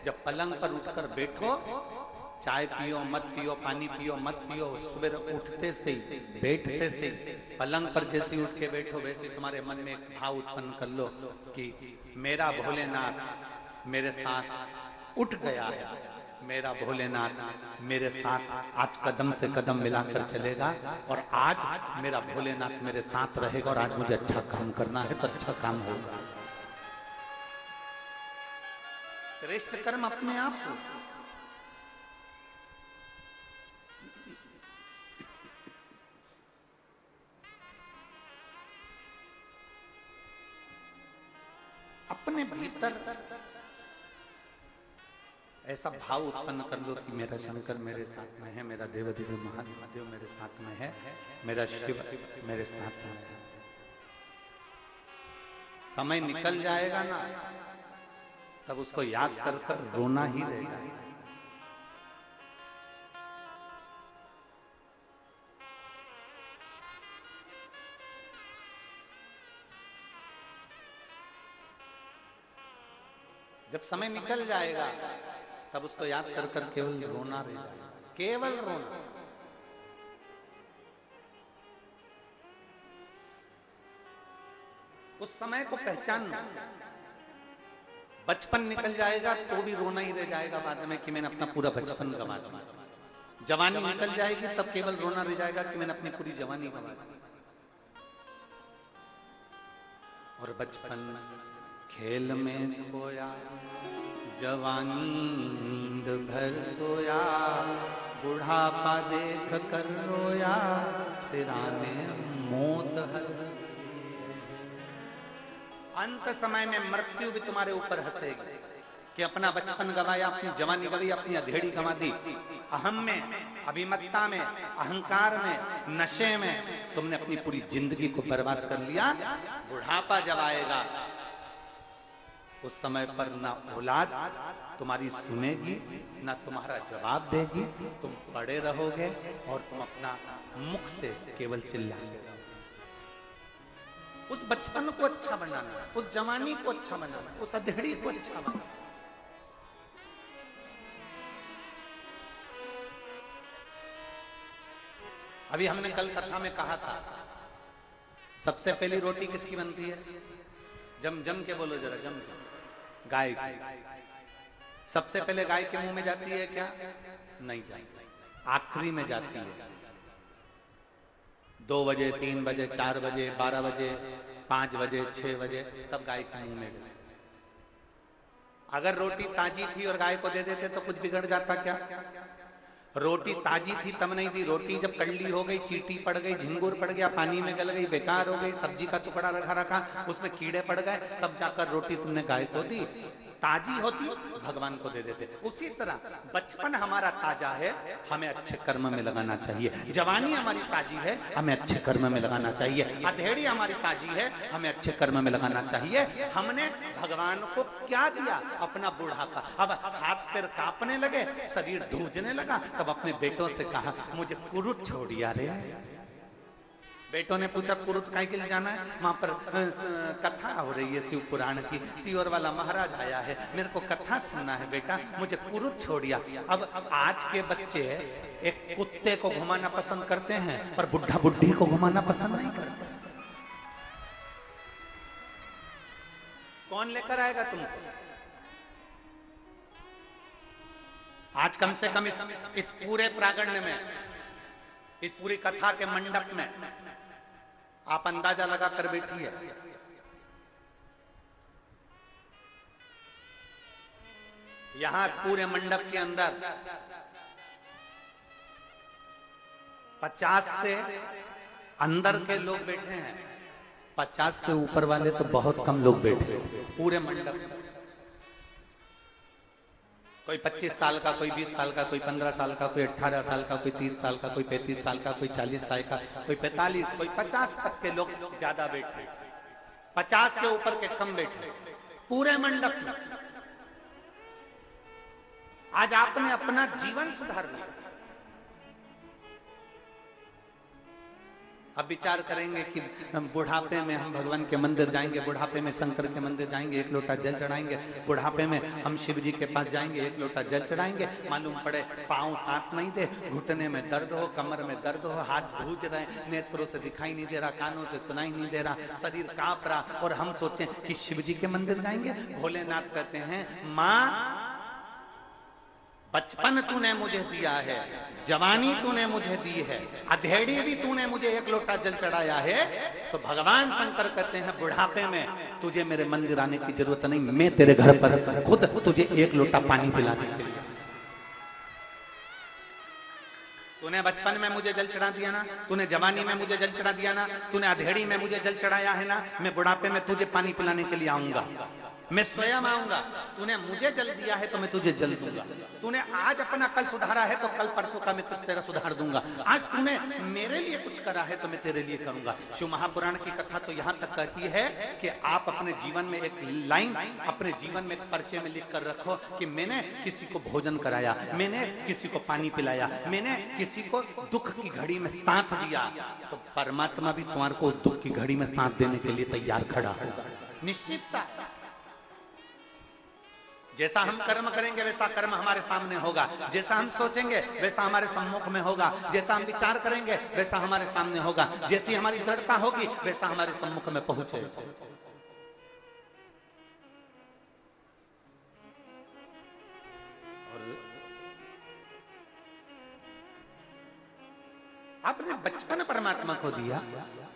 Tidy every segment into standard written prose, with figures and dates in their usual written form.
जब पलंग पर उठकर बैठो, चाय पियो मत पियो, पानी पियो मत पियो, सुबह उठते से ही बैठते से ही पलंग पर जैसे उठ के बैठो वैसे तुम्हारे मन में एक भाव उत्पन्न कर लो कि मेरा भोलेनाथ मेरे साथ उठ गया है, मेरा भोलेनाथ मेरे साथ आज कदम से कदम मिलाकर चलेगा और आज मेरा भोलेनाथ मेरे साथ रहेगा और आज मुझे अच्छा काम करना है तो अच्छा काम होगा। श्रेष्ठ कर्म अपने आप हो। अपने भीतर ऐसा भाव उत्पन्न कर लो कि मेरा शंकर मेरे साथ में है, मेरा देवाधिदेव महादेव मेरे साथ में है, मेरा शिव मेरे साथ में है। समय निकल जाएगा ना तब उसको याद कर कर रोना ही रह जाएगा। जब समय निकल जाएगा तब उसको याद कर कर केवल रोना रह जाएगा, केवल रोना। उस समय को पहचानना। बचपन निकल जाएगा तो भी रोना ही रह जाएगा बाद में कि मैंने अपना पूरा बचपन गंवा दिया। जवानी निकल जाएगी तब केवल रोना रह जाएगा कि मैंने अपनी पूरी जवानी गंवा दी। और बचपन खेल में खोया, जवानी नींद भर सोया, बुढ़ापा देख कर रोया, सिराने मौत हंस। अंत समय में मृत्यु भी तुम्हारे ऊपर हंसेगी कि अपना बचपन गवाया, अपनी जवानी गवाई, अपनी अधेड़ी गंवा दी। अहम में, अभिमत्ता में, अहंकार में, नशे में तुमने अपनी पूरी जिंदगी को बर्बाद कर लिया। बुढ़ापा जब आएगा उस समय पर ना औलाद तुम्हारी सुनेगी ना तुम्हारा जवाब देगी, तुम पड़े रहोगे और तुम अपना मुख से केवल चिल्लाते रहोगे। उस बचपन को अच्छा बनाना, उस जवानी को अच्छा बनाना, उस अधेड़ी को अच्छा बनाना। अभी हमने कल कथा में कहा था सबसे पहली रोटी किसकी बनती है? जम जम के बोलो जरा, जम के। गाय की। सबसे पहले गाय के मुंह में जाती है क्या? नहीं जाती, आखिरी में जाती है। 2 बजे, 3 बजे, 4 बजे, 12 बजे, 5 बजे, 6 बजे तब गाय के मुंह में गई। अगर रोटी ताजी थी और गाय को दे देते तो कुछ बिगड़ जाता क्या? रोटी ताजी थी तब नहीं दी, रोटी जब कड़ली हो गई, चींटी पड़ गई, झिंगुर पड़ गया, पानी में गल गई, बेकार हो गई, सब्जी का टुकड़ा रखा रखा उसमें कीड़े पड़ गए, तब जाकर रोटी तुमने गाय को दी। ताजी होती भगवान को दे देते। उसी तरह बचपन हमारा ताजा है, हमें अच्छे कर्म में लगाना चाहिए। जवानी हमारी ताजी है, हमें अच्छे कर्म में लगाना चाहिए। अधेड़ी हमारी ताजी है, हमें अच्छे कर्म में लगाना चाहिए। हमने भगवान को क्या दिया? अपना बुढ़ापा। अब हाथ पैर कांपने लगे, शरीर धूजने लगा, तब अपने बेटों से कहा मुझे कुरुत छोड़िया रे। बेटों ने पूछा कुरुत काहे के लिए जाना है? वहां पर कथा हो रही है शिव पुराण की, सीवर वाला महाराज आया है, मेरे को कथा सुनना है बेटा, मुझे कुरुत छोड़िया। अब आज के बच्चे एक कुत्ते को घुमाना पसंद करते हैं पर बुढ़ा बुढ़ी को घुमाना पसंद नहीं करते। कौन लेकर आएगा तुमको? आज कम से कम इस पूरे प्रांगण में, इस पूरी कथा के मंडप में आप अंदाजा लगाकर बैठिए, यहां पूरे मंडप के अंदर 50 से अंदर के लोग बैठे हैं, 50 से ऊपर वाले तो बहुत कम लोग बैठे पूरे मंडप में। कोई 25 साल का, कोई 20 साल का, कोई 15 साल का, कोई 18 साल का, कोई 30 साल का, कोई 35 साल का, कोई 40 साल का, कोई 45, कोई 50 तक के लोग ज्यादा बैठे, 50 के ऊपर के कम बैठे पूरे मंडप में। आज आपने अपना जीवन सुधार लिया। अब विचार करेंगे कि बुढ़ापे में हम भगवान के मंदिर जाएंगे, बुढ़ापे में शंकर के मंदिर जाएंगे, एक लोटा जल चढ़ाएंगे, बुढ़ापे में हम शिव जी के पास जाएंगे, एक लोटा जल चढ़ाएंगे, मालूम पड़े पाँव साथ नहीं दे, घुटने में दर्द हो, कमर में दर्द हो, हाथ भूज रहे, नेत्रों से दिखाई नहीं दे रहा, कानों से सुनाई नहीं दे रहा, शरीर कांप रहा, और हम सोचें कि शिव जी के मंदिर जाएंगे। भोलेनाथ कहते हैं, माँ बचपन तूने मुझे दिया है, जवानी तूने मुझे दी है, अधेड़ी भी तूने मुझे एक लोटा जल चढ़ाया है, तो भगवान शंकर कहते हैं बुढ़ापे में तुझे मेरे मंदिर आने की जरूरत नहीं, मैं तेरे घर पर खुद तुझे एक लोटा पानी पिलाने के लिए। तूने बचपन में मुझे जल चढ़ा दिया ना, तूने जवानी में मुझे जल चढ़ा दिया ना, तूने अधेड़ी में मुझे जल चढ़ाया है ना, मैं बुढ़ापे में तुझे पानी पिलाने के लिए आऊंगा, मैं स्वयं आऊंगा। तूने मुझे जल दिया है तो मैं तुझे जल दूंगा। तूने आज अपना कल सुधारा है तो कल परसों का मैं तेरा सुधार दूंगा। आज तूने मेरे लिए कुछ करा है तो मैं तेरे लिए करूंगा। शिव महापुराण की कथा तो यहाँ तक कहती है कि आप अपने जीवन में एक लाइन, अपने जीवन में एक पर्चे में लिख कर रखो कि मैंने किसी को भोजन कराया, मैंने किसी को पानी पिलाया, मैंने किसी को दुख की घड़ी में साथ दिया, तो परमात्मा भी तुम्हारे को उस दुख की घड़ी में साथ देने के लिए तैयार खड़ा होगा, निश्चितता। जैसा हम कर्म करेंगे वैसा कर्म हमारे सामने होगा, जैसा हम सोचेंगे वैसा हमारे सम्मुख में होगा, जैसा हम विचार करेंगे वैसा हमारे सामने होगा, जैसी हमारी दृढ़ता होगी वैसा हमारे सम्मुख में पहुंचे। और आपने बचपन परमात्मा को दिया,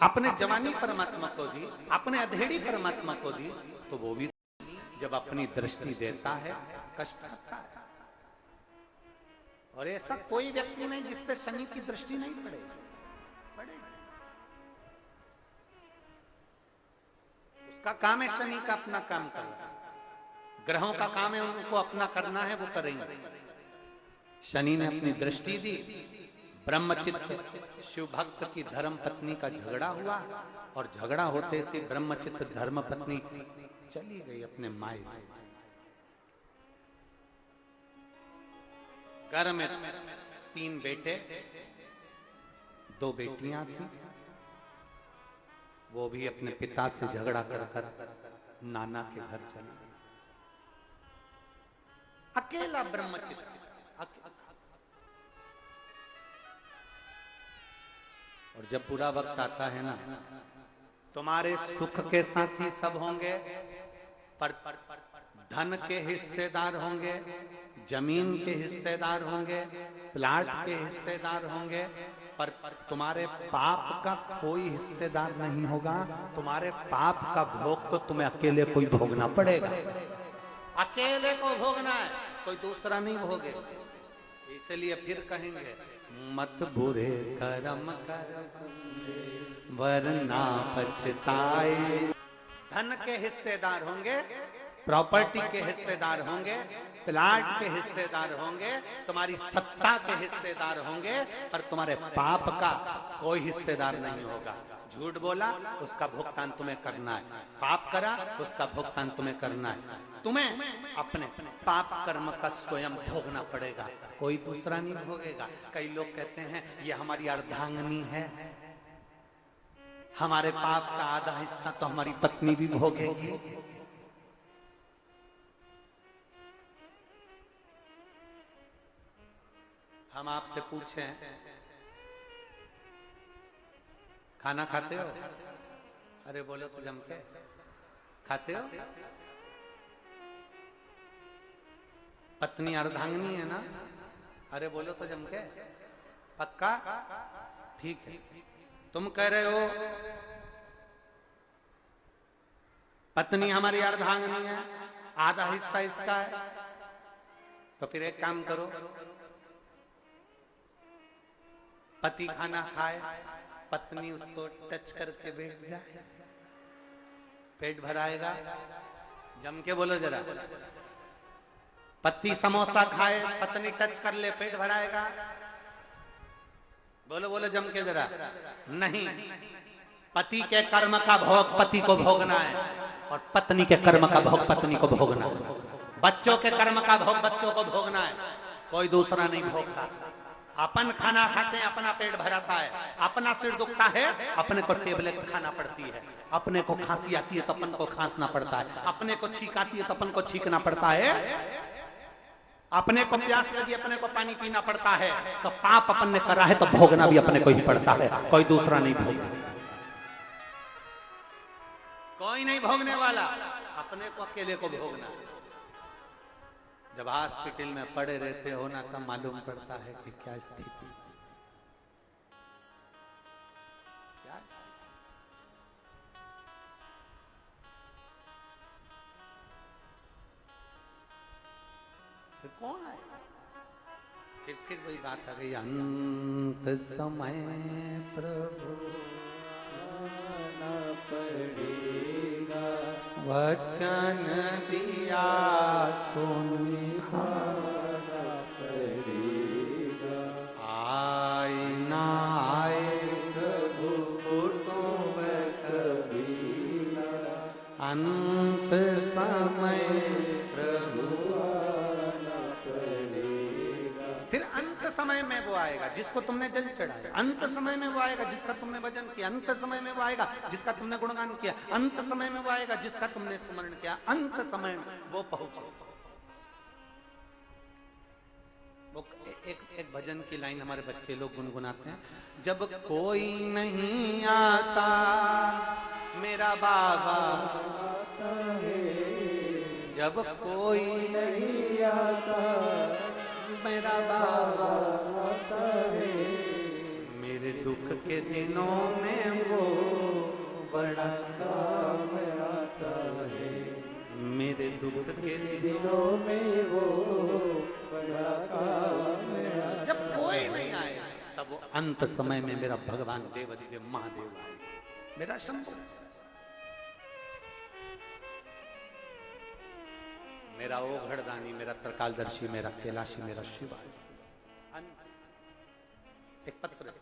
आपने जवानी परमात्मा को दी, आपने अधेड़ी परमात्मा को दी, तो वो भी जब अपनी दृष्टि देता है कष्ट आता है। और ऐसा कोई व्यक्ति नहीं जिसपे शनि की दृष्टि नहीं पड़े। उसका काम है शनि का अपना काम करना, ग्रहों का काम है उनको अपना करना है, वो करेंगे। शनि ने अपनी दृष्टि दी, ब्रह्मचित्त शिव भक्त की धर्म पत्नी का झगड़ा हुआ, और झगड़ा होते से ब्रह्मचित्त धर्म पत्नी चली गई अपने माई। घर में 3 बेटे 2 बेटियां थी, वो भी अपने पिता से झगड़ा कर नाना के घर चली गई। अकेला ब्रह्मचित्त। और जब पूरा वक्त आता है ना, तुम्हारे सुख के साथी सब होंगे, पर धन के हिस्सेदार होंगे, जमीन के हिस्सेदार होंगे, प्लाट के हिस्सेदार होंगे, पर तुम्हारे पाप का कोई हिस्सेदार नहीं होगा। तुम्हारे पाप का भोग तो तुम्हें अकेले कोई भोगना पड़ेगा, अकेले को भोगना है, कोई दूसरा नहीं भोगे। इसलिए फिर कहेंगे, मत बुरे कर्म कर वरना पछताए। धन के हिस्सेदार होंगे, प्रॉपर्टी के हिस्सेदार होंगे, प्लाट के हिस्सेदार होंगे, तुम्हारी सत्ता के हिस्सेदार होंगे, पर तुम्हारे पाप का कोई हिस्सेदार नहीं होगा। झूठ बोला उसका भुगतान तुम्हें करना है, पाप करा उसका भुगतान तुम्हें करना है। तुम्हें अपने पाप कर्म का स्वयं भोगना पड़ेगा, कोई दूसरा नहीं भोगेगा। कई लोग कहते हैं ये हमारी अर्धांगिनी है, हमारे पाप का आधा हिस्सा तो हमारी पत्नी भी भोगेगी। हम आपसे पूछें, खाना खाते हो? अरे बोलो तो जम के खाते हो? पत्नी अर्धांगिनी है ना? अरे बोलो तो जम के, पक्का? ठीक है। तुम कह रहे हो पत्नी हमारी अर्धांगिनी है, आधा हिस्सा इसका है, तो फिर एक काम करो, पति खाना खाए, पत्नी उसको टच करके बैठ जाए, पेट भराएगा। जम के बोलो जरा। पति समोसा खाए, पत्नी टच कर ले, पेट भराएगा? बोलो बोलो जम के जरा। नहीं, पति के कर्म का भोग पति को भोगना है, और पत्नी के कर्म का भोग पत्नी को भोगना है। बच्चों के कर्म का भोग बच्चों को भोगना है, कोई दूसरा नहीं भोगता। अपन खाना खाते हैं, अपना पेट भराता है, अपना सिर दुखता है, अपने को टेबलेट खाना पड़ती है, अपने को खांसी आती है तो अपन को खांसना पड़ता है, अपने को छींक आती है तो अपन को छींकना पड़ता है, अपने को प्यास लगी अपने को पानी पीना पड़ता है। तो पाप अपन ने करा है तो भोगना भी अपने को ही पड़ता है, कोई दूसरा नहीं भोगना, कोई नहीं भोगने वाला, अपने को अकेले को भोगना। जब हॉस्पिटल में पड़े रहते हो ना तब मालूम पड़ता है कि क्या स्थिति, क्या फिर कौन है, फिर वही बात आ गई, अंत समय प्रभु आना पड़ेगा, वचन दिया तो निभाना पड़ेगा, आए ना आए प्रभु कुटुंब कबीरा, अंत समय प्रभु आना पड़ेगा। फिर अंत समय में वो आएगा जिसको तुमने जल चढ़ाया, अंत समय में वो आएगा जिसका तुमने भजन किया, अंत समय में वो आएगा जिसका तुमने गुणगान किया, अंत समय में वो आएगा जिसका तुमने स्मरण किया, अंत समय में वो पहुंचे। वो एक भजन की लाइन हमारे बच्चे लोग गुनगुनाते हैं, जब कोई नहीं आता मेरा बाबा आता है, जब कोई नहीं आता मेरा बाबा आता है, मेरे दुख के दिनों में वो बड़ा काम आता है, मेरे दुख के दिनों में वो बड़ा काम आता है। जब कोई नहीं आए तब वो अंत समय में मेरा भगवान देवाधिदेव महादेव आए, मेरा शंभु, मेरा ओघड़दानी, मेरा त्रिकालदर्शी, मेरा कैलाशी, मेरा शिव। एक पत्र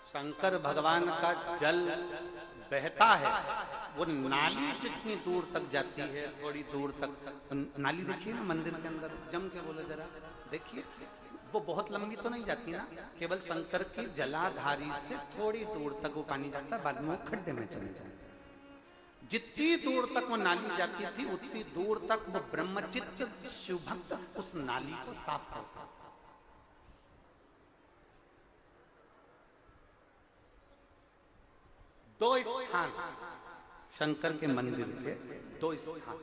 शंकर भगवान का जल बहता है, वो नाली जितनी दूर तक जाती है, थोड़ी दूर तक नाली देखिए ना मंदिर के अंदर, जम के बोलो जरा देखिए, वो बहुत लंबी तो नहीं जाती ना, केवल शंकर की जलाधारी से थोड़ी दूर तक वो पानी जाता है, बाद में वो खड्डे में चले जाते हैं। जितनी दूर तक वो नाली जाती थी उतनी दूर तक वो ब्रह्मचित्त शिव भक्त उस नाली को साफ करता था। दो स्थान शंकर के मंदिर के, दो स्थान,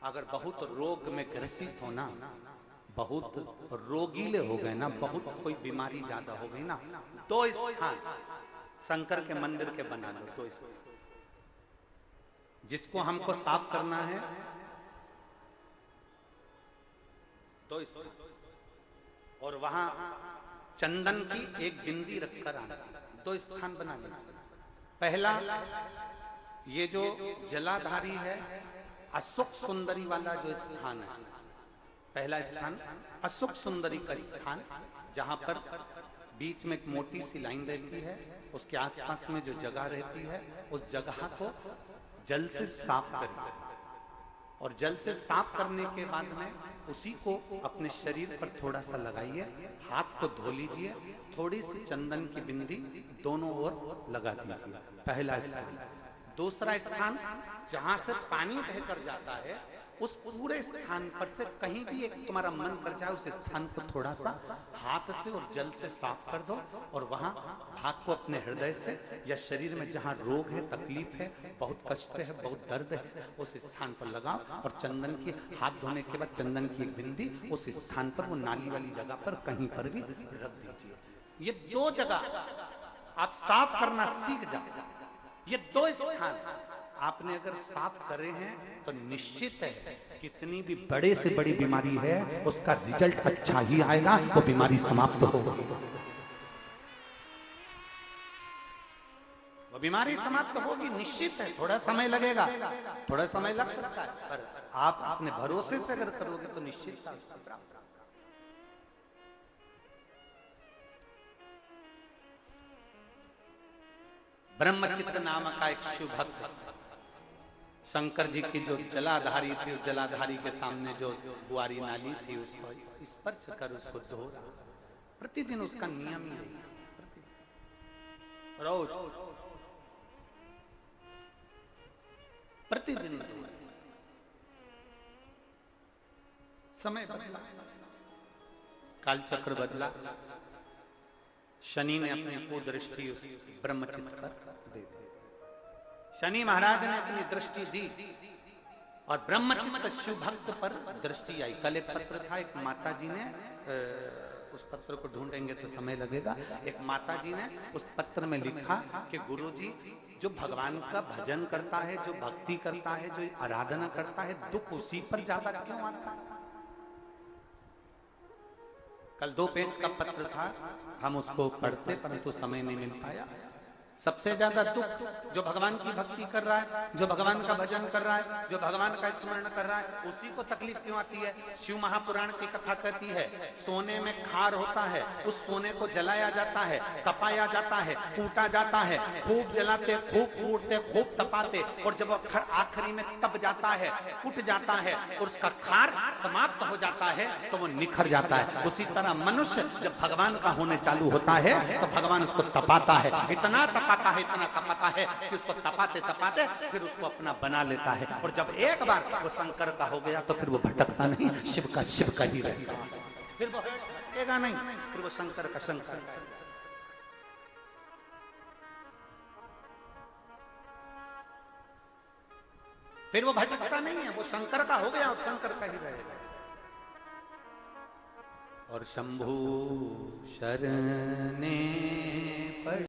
अगर बहुत रोग में ग्रसित हो ना, बहुत रोगीले हो गए ना, बहुत कोई बीमारी ज्यादा हो गई ना, दो स्थान शंकर के मंदिर के बना लो, दो स्थान जिसको हमको साफ करना है, दो स्थान, और वहां चंदन की एक बिंदी रखकर आना, दो स्थान बना लेना। पहला ये जो जलाधारी है असुख सुंदरी वाला जो स्थान है, पहला स्थान असुख सुंदरी का स्थान, जहां पर बीच में एक मोटी सी लाइन रहती है, उसके आसपास में जो जगह रहती है उस जगह को जल से साफ करिए, और जल से साफ करने के बाद में उसी को अपने शरीर पर थोड़ा सा लगाइए, हाथ को धो लीजिए, थोड़ी सी चंदन की बिंदी दोनों ओर लगा दीजिए, पहला स्थान। दूसरा स्थान जहां से पानी बहकर जाता है उस पूरे स्थान पर से कहीं भी एक तुम्हारा मन कर जाए उस स्थान को थोड़ा सा हाथ से और जल से साफ कर दो, और वहां हाथ को अपने हृदय से या शरीर में जहां रोग है, तकलीफ है, बहुत कष्ट है, बहुत दर्द है, उस स्थान पर लगाओ, और चंदन की हाथ धोने के बाद चंदन की एक बिंदी उस स्थान पर, वो नाली वाली जगह पर कहीं पर भी रख दीजिए। ये दो जगह आप साफ करना सीख जाओ, ये दो स्थान आपने अगर साफ करे हैं तो निश्चित है कितनी भी बड़े से बड़ी बीमारी है उसका रिजल्ट अच्छा ही आएगा, वो बीमारी समाप्त होगी। वो बीमारी समाप्त होगी, निश्चित है। थोड़ा समय लगेगा, थोड़ा समय लग सकता है, पर आप अपने भरोसे से अगर करोगे तो निश्चित उसको प्राप्त। ब्रह्मचित्त नामक का एक शिव भक्त शंकर जी की जो जलाधारी थी, उस जलाधारी के सामने जो बुआरी नाली थी उसको स्पर्श कर उसको धो रहा। प्रतिदिन उसका नियम ही है, रोज प्रतिदिन समय बदला, कालचक्र बदला, शनि ने अपनी कुदृष्टि उस ब्रह्मचित्त पर दे दी। शनि महाराज ने अपनी दृष्टि दी और ब्रह्मचित्त शिव भक्त पर दृष्टि आई। कल एक पत्र था, एक माता जी ने, उस पत्र को ढूंढेंगे तो समय लगेगा, एक माता जी ने उस पत्र में लिखा कि गुरुजी, जो भगवान का भजन करता है, जो भक्ति करता है, जो आराधना करता है, दुख उसी पर ज्यादा क्यों आता है? कल 2 पेज का पत्र था, हम उसको पढ़ते परंतु समय नहीं मिल पाया। सबसे ज्यादा दुख जो भगवान की भक्ति कर रहा है, जो भगवान का भजन कर रहा है, जो भगवान का स्मरण कर रहा है, उसी को तकलीफ क्यों आती है? शिव महापुराण की कथा कहती है, सोने में खार होता है, उस सोने को जलाया जाता है, तपाया जाता है, कूटा जाता है, खूब जलाते, खूब कूटते, खूब तपाते, और जब आखिरी में तप जाता है, कुट जाता है और उसका खार समाप्त हो जाता है तो वो निखर जाता है। उसी तरह मनुष्य जब भगवान का होने चालू होता है तो भगवान उसको तपाता है, इतना तपाता है, इतना तपाता है कि उसको तपाते तपाते फिर उसको अपना बना लेता है। और जब एक बार वो शंकर का हो गया तो फिर वो भटकता नहीं, शिव का ही रहता है, फिर वो भटकेगा नहीं, फिर वो शंकर का शंकर। फिर वो भटकता नहीं है, वो शंकर का हो गया और शंकर का ही रहेगा। और शंभू शरणे पड़